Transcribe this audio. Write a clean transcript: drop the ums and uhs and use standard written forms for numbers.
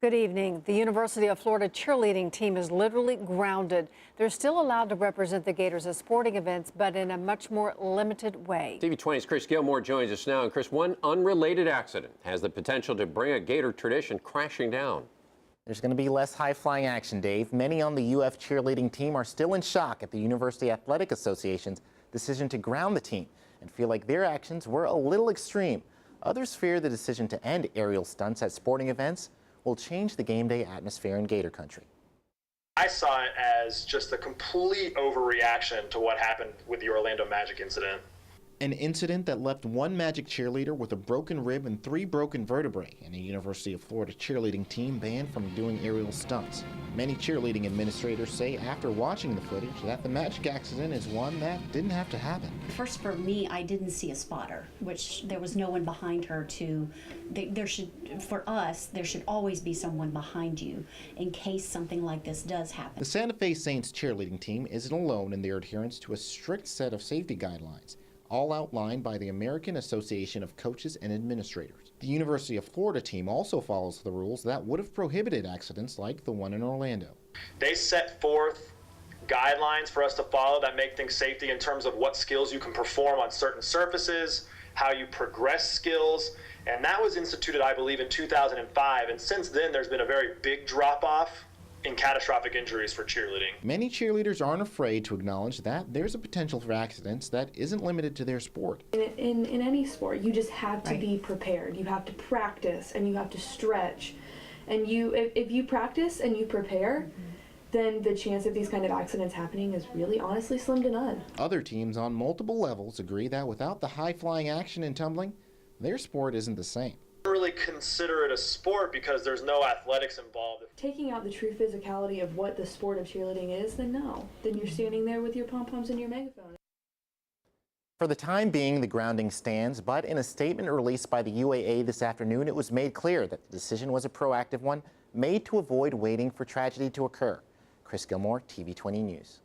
Good evening. The University of Florida cheerleading team is literally grounded. They're still allowed to represent the Gators at sporting events, but in a much more limited way. TV 20's Chris Gilmore joins us now. And Chris, one unrelated accident has the potential to bring a Gator tradition crashing down. There's going to be less high-flying action, Dave. Many on the UF cheerleading team are still in shock at the University Athletic Association's decision to ground the team and feel like their actions were a little extreme. Others fear the decision to end aerial stunts at sporting events will change the game day atmosphere in Gator country. I saw it as just a complete overreaction to what happened with the Orlando Magic incident. An incident that left one Magic cheerleader with a broken rib and 3 broken vertebrae, and a University of Florida cheerleading team banned from doing aerial stunts. Many cheerleading administrators say after watching the footage that the Magic accident is one that didn't have to happen. First, for me, I didn't see a spotter, which there was no one behind her for us, there should always be someone behind you in case something like this does happen. The Santa Fe Saints cheerleading team isn't alone in their adherence to a strict set of safety guidelines, all outlined by the American Association of Coaches and Administrators. The University of Florida team also follows the rules that would have prohibited accidents like the one in Orlando. They set forth guidelines for us to follow that make things safety in terms of what skills you can perform on certain surfaces, how you progress skills, and that was instituted, I believe, in 2005, and since then there's been a very big drop-off in catastrophic injuries for cheerleading. Many cheerleaders aren't afraid to acknowledge that there's a potential for accidents that isn't limited to their sport. In any sport, you just have to be prepared. You have to practice and you have to stretch. And if you practice and you prepare, then the chance of these kind of accidents happening is really honestly slim to none. Other teams on multiple levels agree that without the high-flying action in tumbling, their sport isn't the same. I don't really consider it a sport because there's no athletics involved. Taking out the true physicality of what the sport of cheerleading is, then no. Then you're standing there with your pom-poms and your megaphone. For the time being, the grounding stands, but in a statement released by the UAA this afternoon, it was made clear that the decision was a proactive one, made to avoid waiting for tragedy to occur. Chris Gilmore, TV 20 News.